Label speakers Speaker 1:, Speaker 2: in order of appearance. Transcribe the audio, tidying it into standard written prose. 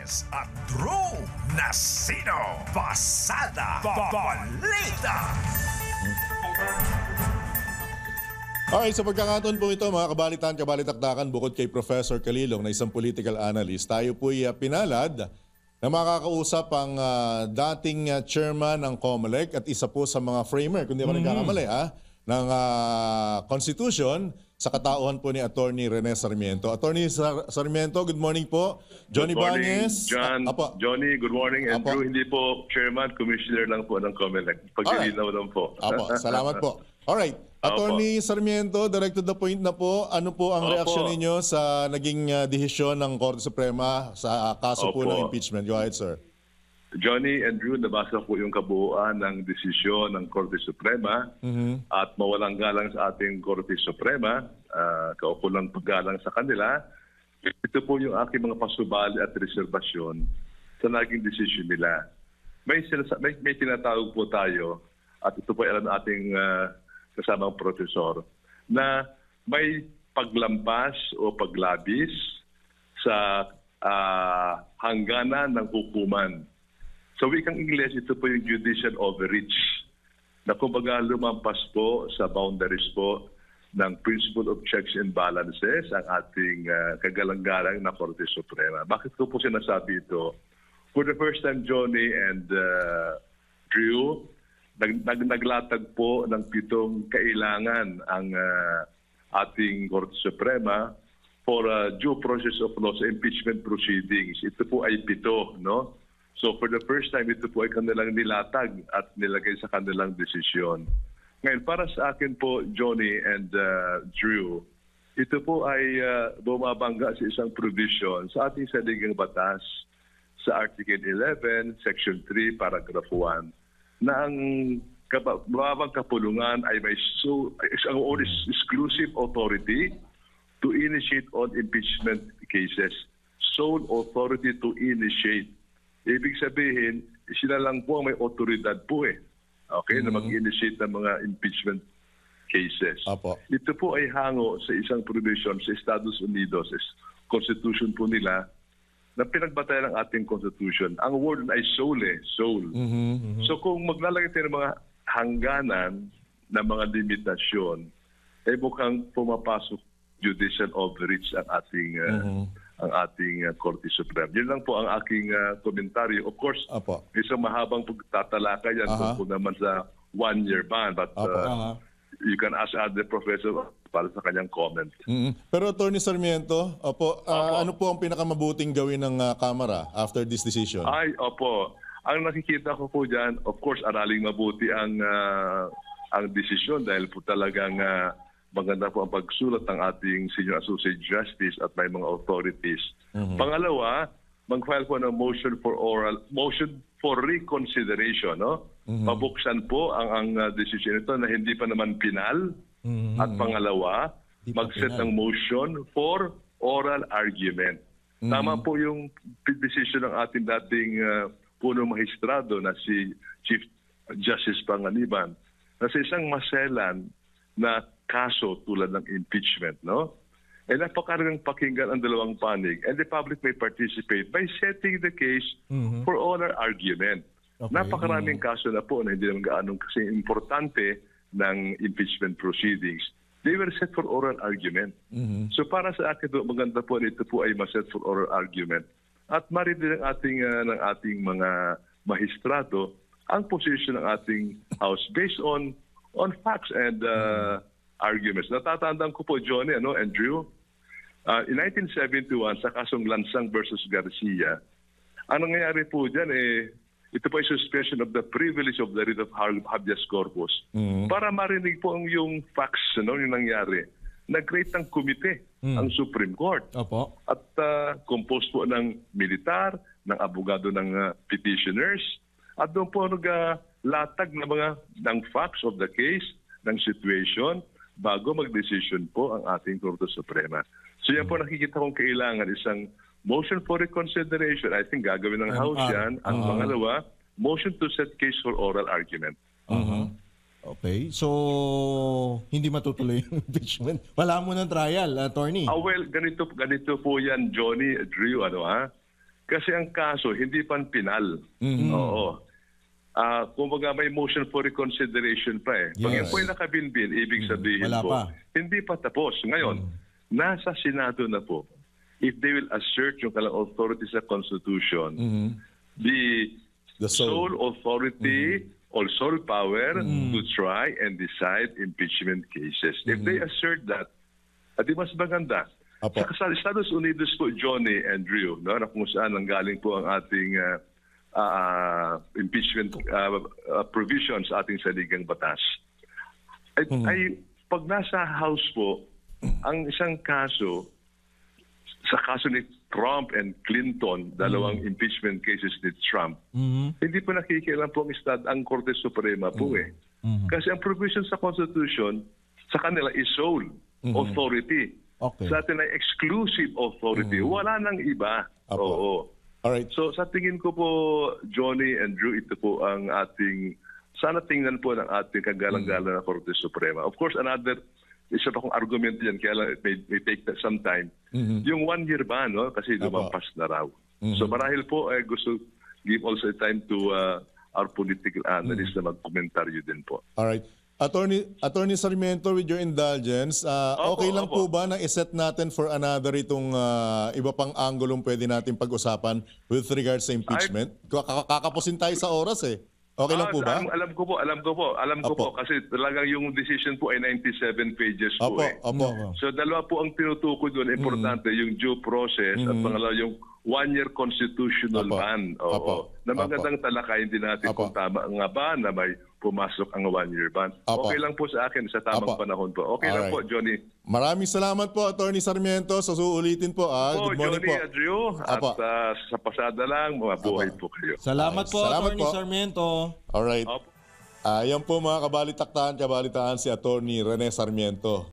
Speaker 1: Banges at Drew Nasino. Pasada Balita.
Speaker 2: Alright, sa pagkakataon po ito mga kabalitaan-kabalitaktakan, bukod kay Professor Calilong na isang political analyst, tayo po'y pinalad na makakausap ang dating chairman ng COMELEC at isa po sa mga framer, kung di ako nagkakamali, ng Constitution sa katauhan po ni Attorney Rene Sarmiento. Attorney Sarmiento, good morning po. Johnny
Speaker 3: Good morning,
Speaker 2: Banges.
Speaker 3: John. Johnny, good morning. And Drew, hindi po chairman, commissioner lang po ng COMELEC. Paglilinaw lang po.
Speaker 2: Salamat po. Alright. Attorney Sarmiento, direct to the point na po, ano po ang reaksyon ninyo sa naging desisyon ng Korte Suprema sa kaso po ng impeachment? Go ahead, sir.
Speaker 3: Johnny and Drew, nabasa po yung kabuuan ng desisyon ng Korte Suprema at mawalang galang sa ating Korte Suprema, kaukulang paggalang sa kanila. Ito po yung aking mga pasubali at reservasyon sa naging desisyon nila. May tinatawag po tayo at ito po alam ating kasamang profesor, na may paglampas o paglabis sa hangganan ng hukuman. Sa wikang Ingles, ito po yung judicial overreach na kumbaga lumampas po sa boundaries po ng principle of checks and balances ang ating kagalang-galang na Korte Suprema. Bakit ko po sinasabi ito? For the first time, Johnny and Drew, naglatag po ng 7 kailangan ang ating Korte Suprema for due process of law sa impeachment proceedings. Ito po ay 7, no? So for the first time, ito po ay kanilang nilatag at nilagay sa kanilang desisyon. Ngayon, para sa akin po, Johnny and Drew, ito po ay bumabangga sa isang provision sa ating saligang batas sa Article 11, Section 3, Paragraph 1, na ang mababang kapulungan ay may ang exclusive authority to initiate on impeachment cases. Sole authority to initiate. Ibig sabihin, sila lang po ang may otoridad po na mag-initiate ng mga impeachment cases. Ito po ay hango sa isang provision sa Estados Unidos, Constitution po nila, na pinagbatayan ng ating Constitution. Ang word ay sole. So kung maglalagay tayo ng mga hangganan na mga limitasyon, ay mukhang pumapasok judicial overreach ang ating Korte Suprema. Yun lang po ang aking komentaryo. Of course, isang mahabang pagtatalakay yan tungkol naman sa 1-year ban. But you can ask other professor para sa kanyang comment.
Speaker 2: Pero Attorney Sarmiento, ano po ang pinakamabuting gawin ng Kamara after this decision?
Speaker 3: Ang nakikita ko po dyan, of course, araling mabuti ang desisyon dahil po talagang maganda po ang pagsulat ng ating Senior Associate Justice at may mga authorities. Pangalawa, mag-file po ng motion for reconsideration, no? Pabuksan po ang decision ito na hindi pa naman pinal. At pangalawa, mag-set ng motion for oral argument. Tama po yung decision ng ating dating punong magistrado na si Chief Justice Panganiban na sa isang maselan na kaso tulad ng impeachment, no? Eh napakaraming pakinggan ang dalawang panig and the public may participate by setting the case for oral argument. Napakaraming kaso na po na hindi naman gaano kasi importante ng impeachment proceedings. They were set for oral argument. So para sa akin, maganda po ito po ay ma-set for oral argument. At marinig ng ating mga magistrado ang position ng ating House based on facts and arguments. Natatandaan ko po, Johnny, Andrew, in 1971, sa kasong Lansang versus Garcia, ang nangyayari po dyan, ito po ay suspension of the privilege of the writ of habeas corpus. Para marinig po yung facts, yung nangyari. Nag-create ng komite ang Supreme Court. At composed po ng militar, ng abogado ng petitioners, at doon po naglatag ng facts of the case, ng situation, bago mag-decision po ang ating Korte Suprema. So yan po nakikita kong kailangan isang motion for reconsideration. I think gagawin ng House yan. Ang pangalawa, motion to set case for oral argument.
Speaker 4: Okay. So, hindi matutuloy yung impeachment. Wala mo ng trial, attorney.
Speaker 3: Well, ganito po yan, Johnny, Drew, Kasi ang kaso, hindi pa pinal. Oo. Kumbaga may motion for reconsideration pa eh. Pag
Speaker 4: Yes.
Speaker 3: yan po yung nakabinbin, ibig sabihin
Speaker 4: Wala
Speaker 3: po,
Speaker 4: pa.
Speaker 3: hindi pa tapos. Ngayon, nasa Senado na po. If they will assert yung kalang authority sa Constitution, the sole authority or sole power to try and decide impeachment cases. If they assert that, di mas maganda.
Speaker 2: Apo.
Speaker 3: Sa Estados Unidos po, Johnny and Drew, no, na kung saan nanggaling po ang ating impeachment provisions sa ating saligang batas. Ay pag nasa House po, ang isang kaso, sa kaso ni Trump and Clinton, dalawang impeachment cases ni Trump, hindi po nakikialam po ang Korte Suprema po eh. Kasi ang provision sa Constitution, sa kanila is sole authority.
Speaker 4: Okay.
Speaker 3: Sa atin ay exclusive authority. Wala nang iba.
Speaker 2: Apo.
Speaker 3: Oo.
Speaker 2: Alright.
Speaker 3: So sa tingin ko po, Johnny and Drew, ito po ang ating, sana tingnan po ng ating kagalang-galang na Korte Suprema. Of course, isa pa kong argument yan, kaya lang it may take some time. Yung 1 year ban, no? Kasi lumampas na raw. So marahil po, gusto give also time to our political analysts na magkomentaryo din po.
Speaker 2: Alright. Attorney Sarmiento, with your indulgence, okay lang po ba na iset natin for another itong iba pang anggulong pwede natin pag-usapan with regards sa impeachment? Kakapusin tayo sa oras eh. Okay lang po ba?
Speaker 3: Alam ko po kasi talagang yung decision po ay 97 pages po eh.
Speaker 2: Opo.
Speaker 3: So dalawa po ang tinutukoy doon, importante yung due process at pangalawa yung 1-year constitutional ban. Oo. Na magandang talakayin din natin kung tama nga ba na may pumasok ang 1-year ban. Okay lang po sa akin sa tamang panahon po. Okay lang po, Johnny.
Speaker 2: Maraming salamat po, Attorney Sarmiento. Sa suulitin po. Good morning
Speaker 3: Johnny,
Speaker 2: po.
Speaker 3: Adrio. At sa pasada lang, mabuhay po kayo.
Speaker 4: Salamat po,
Speaker 2: Salamat
Speaker 4: Attorney
Speaker 2: po.
Speaker 4: Sarmiento.
Speaker 2: Alright.
Speaker 3: Opo.
Speaker 2: Yan po mga kabalitaan si Attorney Rene Sarmiento.